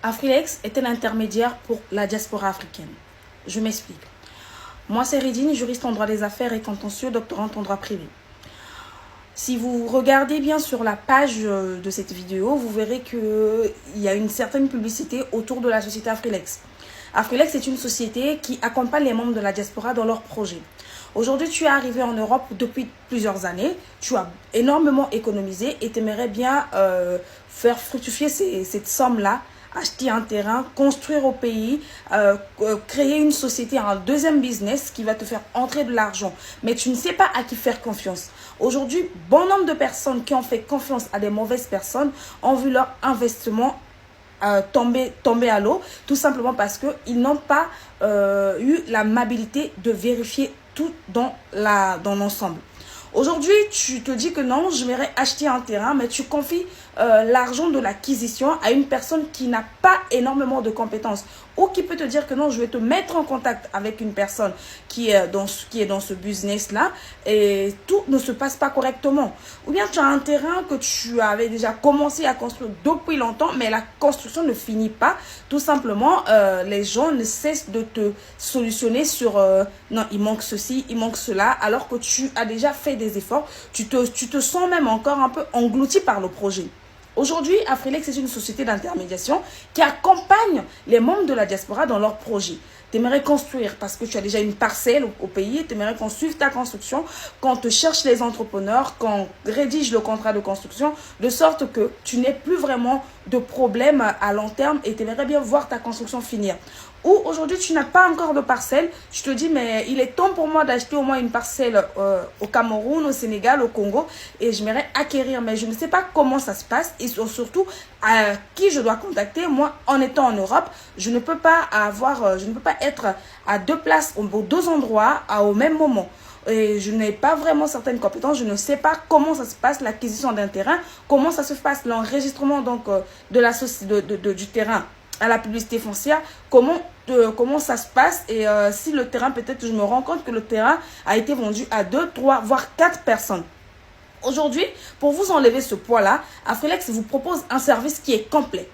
Afrilex est un intermédiaire pour la diaspora africaine. Je m'explique. Moi, c'est Ridine, juriste en droit des affaires et contentieux, doctorante en droit privé. Si vous regardez bien sur la page de cette vidéo, vous verrez qu'il y a une certaine publicité autour de la société Afrilex. Afrilex est une société qui accompagne les membres de la diaspora dans leurs projets. Aujourd'hui, tu es arrivé en Europe depuis plusieurs années, tu as énormément économisé et tu aimerais bien faire fructifier cette somme-là, acheter un terrain, construire au pays, créer une société, un deuxième business qui va te faire entrer de l'argent. Mais tu ne sais pas à qui faire confiance. Aujourd'hui, bon nombre de personnes qui ont fait confiance à des mauvaises personnes ont vu leur investissement tomber à l'eau, tout simplement parce qu'ils n'ont pas eu l'amabilité de vérifier tout dans l'ensemble. Aujourd'hui, tu te dis que non, j'aimerais acheter un terrain, mais tu confies l'argent de l'acquisition à une personne qui n'a pas énormément de compétences ou qui peut te dire que non, je vais te mettre en contact avec une personne qui est dans ce business-là et tout ne se passe pas correctement. Ou bien tu as un terrain que tu avais déjà commencé à construire depuis longtemps, mais la construction ne finit pas. Tout simplement, les gens ne cessent de te solutionner sur non, il manque ceci, il manque cela, alors que tu as déjà fait des efforts. Tu te sens même encore un peu englouti par le projet. Aujourd'hui, Afrilex est une société d'intermédiation qui accompagne les membres de la diaspora dans leurs projets. Tu aimerais construire parce que tu as déjà une parcelle au pays, tu aimerais qu'on suive ta construction, qu'on te cherche les entrepreneurs, qu'on rédige le contrat de construction, de sorte que tu n'aies plus vraiment de problème à long terme et tu aimerais bien voir ta construction finir. Ou aujourd'hui, tu n'as pas encore de parcelle, tu te dis, mais il est temps pour moi d'acheter au moins une parcelle au Cameroun, au Sénégal, au Congo, et j'aimerais acquérir, mais je ne sais pas comment ça se passe, et surtout, à qui je dois contacter. Moi, en étant en Europe, je ne peux pas être à deux places, aux deux endroits, au même moment. Et je n'ai pas vraiment certaines compétences, je ne sais pas comment ça se passe, l'acquisition d'un terrain, comment ça se passe, l'enregistrement donc du terrain à la publicité foncière, comment ça se passe et si le terrain, peut-être je me rends compte que le terrain a été vendu à 2, 3, voire 4 personnes. Aujourd'hui, pour vous enlever ce poids-là, Afrilex vous propose un service qui est complet.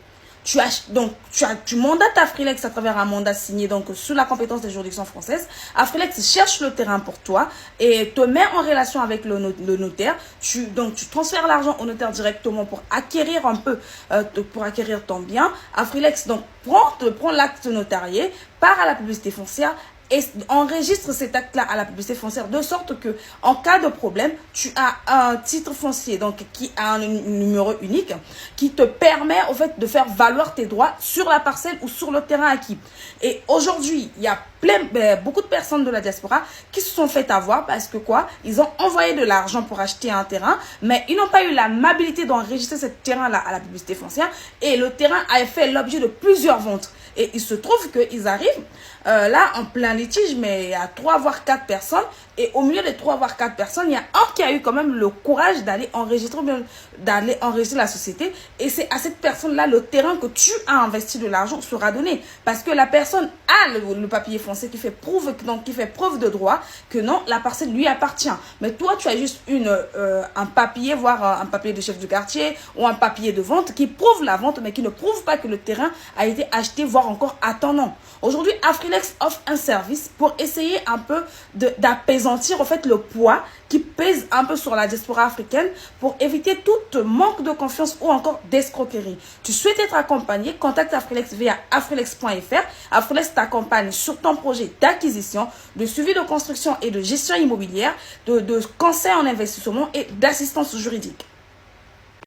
Tu mandates Afrilex à travers un mandat signé donc sous la compétence des juridictions françaises. Afrilex cherche le terrain pour toi et te met en relation avec le notaire. Tu transfères l'argent au notaire directement pour acquérir pour acquérir ton bien. Afrilex donc prend l'acte notarié, part à la publicité foncière et enregistre cet acte-là à la publicité foncière de sorte que en cas de problème, tu as un titre foncier donc qui a un numéro unique qui te permet au fait de faire valoir tes droits sur la parcelle ou sur le terrain acquis. Et aujourd'hui, il y a beaucoup de personnes de la diaspora qui se sont fait avoir parce que ils ont envoyé de l'argent pour acheter un terrain, mais ils n'ont pas eu l'amabilité d'enregistrer ce terrain-là à la publicité foncière et le terrain a fait l'objet de plusieurs ventes. Et il se trouve qu'ils arrivent là en plein litige, mais il y a 3 voire 4 personnes. Et au milieu des 3 voire 4 personnes, il y a un qui a eu quand même le courage d'aller enregistrer la société. Et c'est à cette personne-là, le terrain que tu as investi de l'argent sera donné. Parce que la personne a le papier foncier qui fait preuve de droit que non, la parcelle lui appartient. Mais toi, tu as juste un papier, voire un papier de chef de quartier ou un papier de vente qui prouve la vente, mais qui ne prouve pas que le terrain a été acheté, voire encore à ton nom. Aujourd'hui, Afrilex offre un service pour essayer un peu d'apaisantir en fait le poids qui pèse un peu sur la diaspora africaine pour éviter tout manque de confiance ou encore d'escroquerie. Tu souhaites être accompagné, contacte Afrilex via afrilex.fr. Afrilex t'accompagne sur ton projet d'acquisition, de suivi de construction et de gestion immobilière, de conseil en investissement et d'assistance juridique.